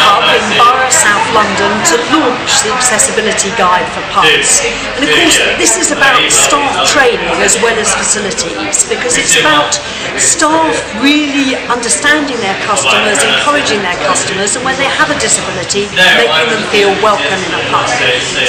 pub in Borough, South London, to launch the Accessibility Guide for Pubs. And of course, this is about staff training as well as facilities, because it's about staff really understanding their customers, encouraging their customers, and when they have a disability, making them feel welcome in a pub.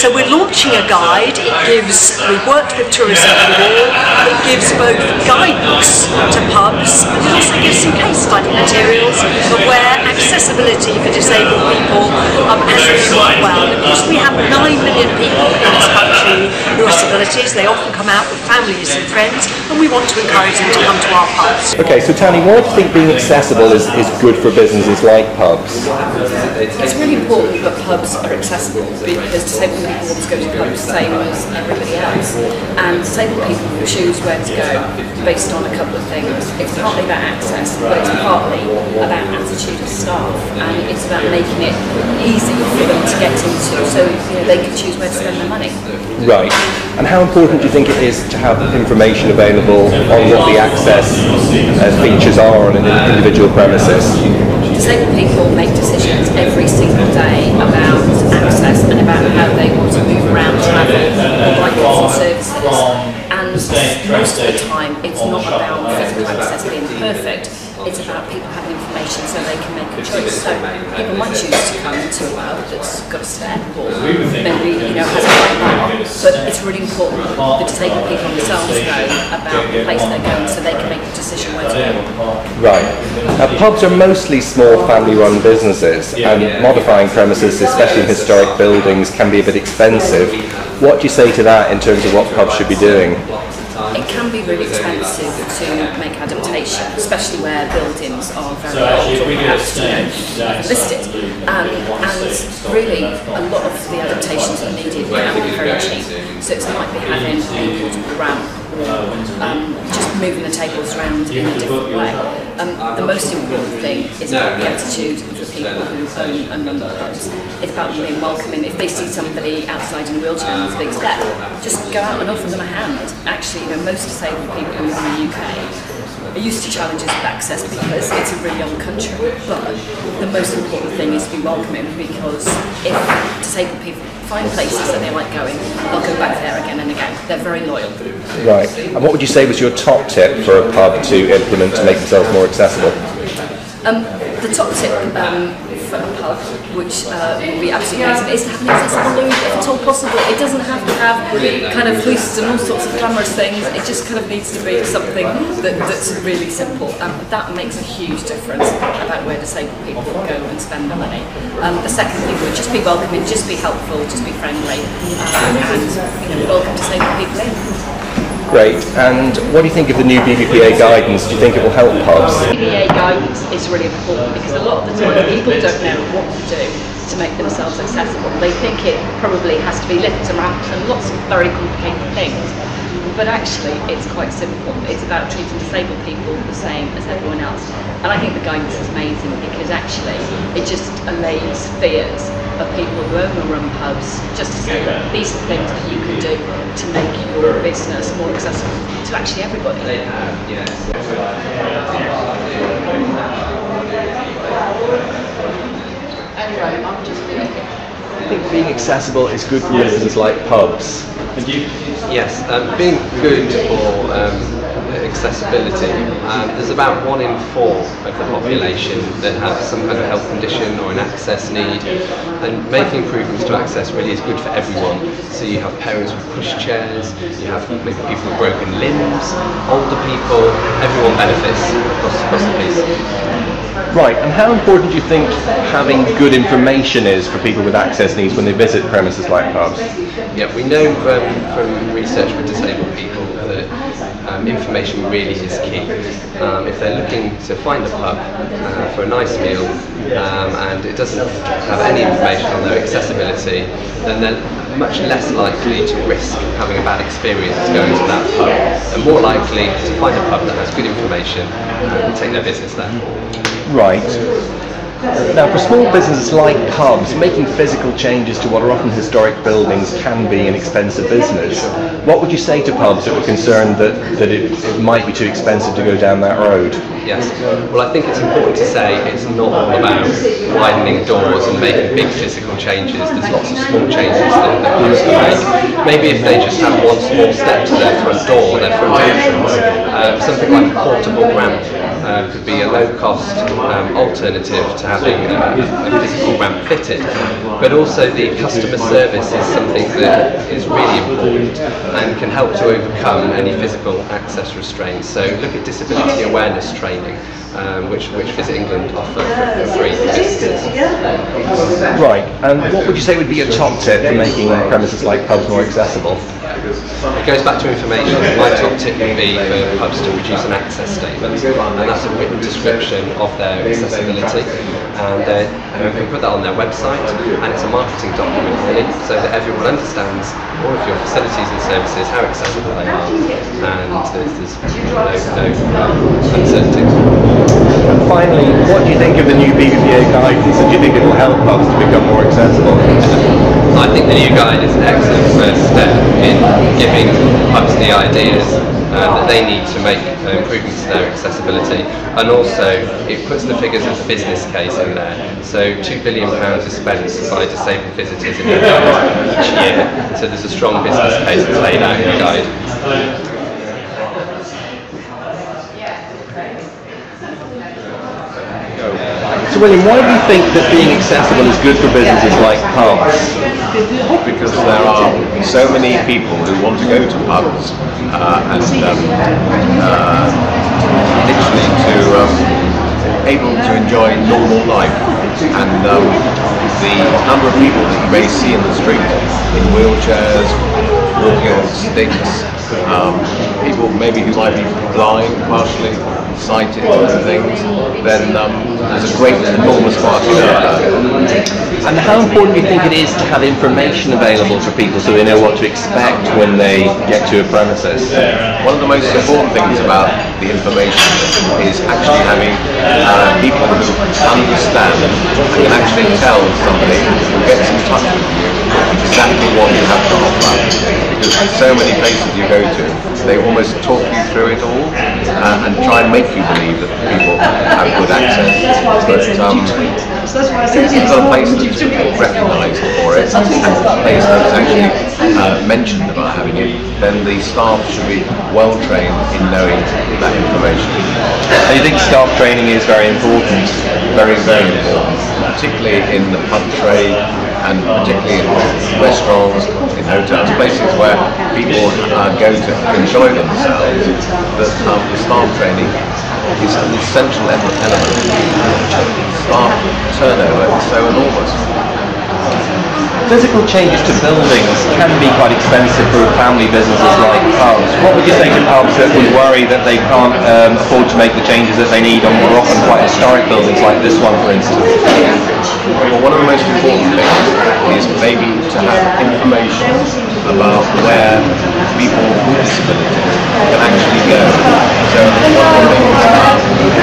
So we're launching a guide. We've worked with Tourism for All. It gives both guidance to pubs, but it also gives some case study materials of where accessibility for disabled people has really worked well. And of course, we have 9 million people in this country who have disabilities. They often come out with families and friends, and we want to encourage them to come to our pubs. Okay, so Tani, why do you think being accessible is good for businesses like pubs? It's really important that pubs are accessible, because disabled people want to go to pubs the same as everybody else, and disabled people choose where to go based on a couple of things. It's partly about access, but it's partly about attitude of staff, and it's about making it easy for them to get into, so they can choose where to spend their money. Right. And how important do you think it is to have information available on what the access features are on an individual premises? Disabled people make decisions every single day about access and about how they want to move around, travel, or buy goods and services. And most of the time, it's not about physical access being perfect. It's about people having information so they can make a choice. So people might choose to come to a pub that's got a step, or maybe has a light bar. But it's really important that disabled people themselves know about the place they're going, so they can make a decision where to go. Right. Pubs are mostly small family-run businesses, and modifying premises, especially in historic buildings, can be a bit expensive. What do you say to that in terms of what pubs should be doing? It can be really expensive to make adaptation, especially where buildings are very old or perhaps listed. And really, a lot of the adaptations that are needed can be very cheap. So it might be having a portable ramp, or just moving the tables around in a different way. The most important thing is about the attitude of the people who own and run the pubs. It's about them being welcoming. If they see somebody outside in a wheelchair and there's a big step, just go out and offer them a hand. Actually, most disabled people who live in the UK are used to challenges with access because it's a really old country. But the most important thing is to be welcoming, because if disabled people find places that they like going, they'll go back there again and again. They're very loyal. Right. And what would you say was your top tip for a pub to implement to make themselves more accessible? The top tip for a pub, which would be absolutely amazing, is to have an accessible loo if at all possible. It doesn't have to have kind of hoists and all sorts of glamorous things. It just kind of needs to be something that's really simple. That makes a huge difference about where disabled people go and spend their money. The second thing would just be welcoming, just be helpful, just be friendly, and welcome disabled people in. Great. And what do you think of the new BBPA guidance? Do you think it will help pubs? BBPA guidance is really important, because a lot of the time people don't know what to do to make themselves accessible. They think it probably has to be lifts and ramps and lots of very complicated things. But actually, it's quite simple. It's about treating disabled people the same as everyone else. And I think the guidance is amazing, because actually it just allays fears of people who own or run pubs, just to say that these are things that you can do to make your business more accessible to actually everybody. Anyway, I'm just I think being accessible is good for businesses like pubs. Yes, being good for accessibility, there's about 1 in 4 of the population that have some kind of health condition or an access need, and making improvements to access really is good for everyone. So you have parents with pushchairs, you have maybe people with broken limbs, older people, everyone benefits across the piece. Right, and how important do you think having good information is for people with access needs when they visit premises like pubs? Yeah, we know from research with disabled people that information really is key. If they're looking to find a pub for a nice meal and it doesn't have any information on their accessibility, then they're much less likely to risk having a bad experience going to that pub, and more likely to find a pub that has good information and take their business there. Right. Now, for small businesses like pubs, making physical changes to what are often historic buildings can be an expensive business. What would you say to pubs that were concerned that it might be too expensive to go down that road? Yes, well, I think it's important to say it's not all about widening doors and making big physical changes. There's lots of small changes that pubs can make. Maybe if they just have one small step to their front door, their front entrance, something like a portable ramp could be a low-cost alternative to having a physical ramp fitted. But also the customer service is something that is really important and can help to overcome any physical access restraints. So look at disability awareness training, which Visit England offer for free for businesses. Right, and what would you say would be your top tip for making premises like pubs more accessible? It goes back to information. My top tip would be for pubs to produce an access statement, and that's a written description of their accessibility. And you can put that on their website, and it's a marketing document really, so that everyone understands all of your facilities and services, how accessible they are, and there's no uncertainties. And finally, what do you think of the new BBPA guidance, and do you think it will help pubs to become more accessible? I think the new guide is an excellent first step in giving pubs the ideas that they need to make improvements to their accessibility, and also it puts the figures of the business case in there. So £2 billion is spent by disabled visitors in the guide each year, so there's a strong business case that's laid out in the guide. So William, why do you think that being accessible is good for businesses like pubs? Because there are so many people who want to go to pubs and literally to able to enjoy normal life, and the number of people that you may see in the street in wheelchairs, walking on sticks, people maybe who might be blind, partially sighted and things, then there's a great, enormous market out there. And how important do you think it is to have information available for people so they know what to expect when they get to a premises? One of the most important things about the information is actually having people who understand and can actually tell somebody who gets in touch with you exactly what you have to offer. Because so many places you go to, they almost talk you through it all and try and make you believe that people have good access. But if you've got a place that's recognised for it, and a place that's actually mentioned about having it, then the staff should be well trained in knowing that information. And you think staff training is very important? Very, very important, particularly in the pub trade and particularly in restaurants, in hotels, places where people go to enjoy themselves. That the staff training is an essential element. Staff turnover is so enormous. Physical changes to buildings can be quite expensive for family businesses like pubs. What would you say to pubs that would worry that they can't afford to make the changes that they need on more often quite historic buildings like this one, for instance? Well, one of the most important things is maybe to have information about where people with disabilities can actually go. So one of the things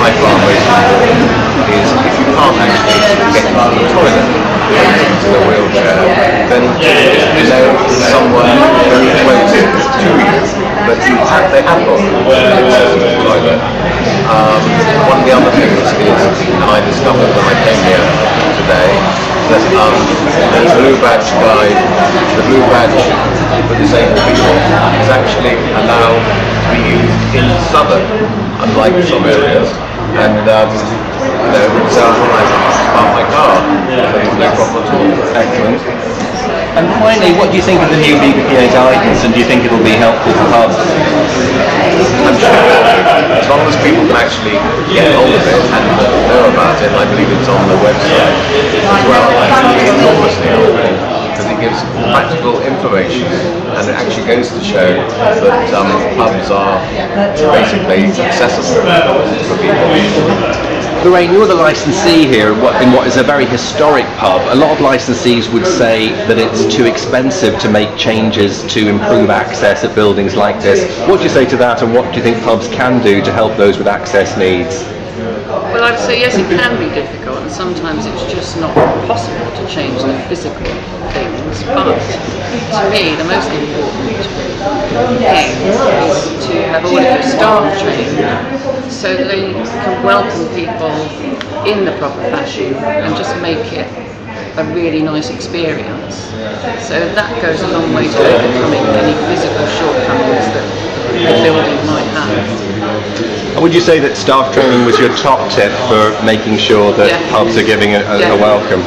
I found most important is if you can't actually get to the toilet, into the wheelchair, then you know somewhere very close to you, but they have got access to the toilet. One of the other things is, and I discovered when I came here today, that the Blue Badge Guide, the Blue Badge for disabled people, is actually allowed to be used in Southwark, unlike some areas, and so I park my car, no problem at all. Excellent. And finally, what do you think of the new BBPA guidance, and do you think it will be helpful for pubs? I'm sure as long as people can actually get hold of it and know about it, I believe it's on the website as well. I think it's enormously helpful because it gives practical information and it actually goes to show that pubs are basically accessible for people. Lorraine, you're the licensee here in what is a very historic pub. A lot of licensees would say that it's too expensive to make changes to improve access at buildings like this. What do you say to that, and what do you think pubs can do to help those with access needs? Well, I'd say yes, it can be difficult. and sometimes it's just not possible to change the physical things, but to me the most important thing is to have all of your staff trained so that they can welcome people in the proper fashion and just make it a really nice experience. So that goes a long way to overcoming any physical shortcomings that the building might have. Would you say that staff training was your top tip for making sure that pubs are giving a welcome?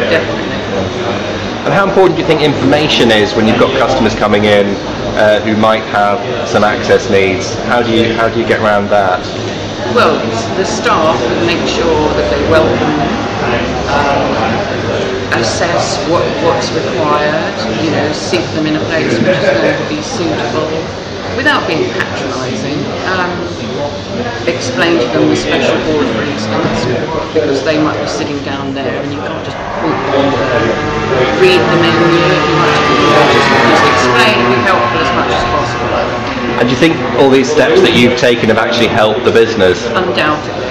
Definitely. And how important do you think information is when you've got customers coming in who might have some access needs? How do you get around that? Well, the staff make sure that they welcome them, assess what's required, seat them in a place which is going to be suitable, without being patronising. Explain to them the special order, for instance, because they might be sitting down there and you can't just read the menu. Just explain and be helpful as much as possible. And do you think all these steps that you've taken have actually helped the business? Undoubtedly.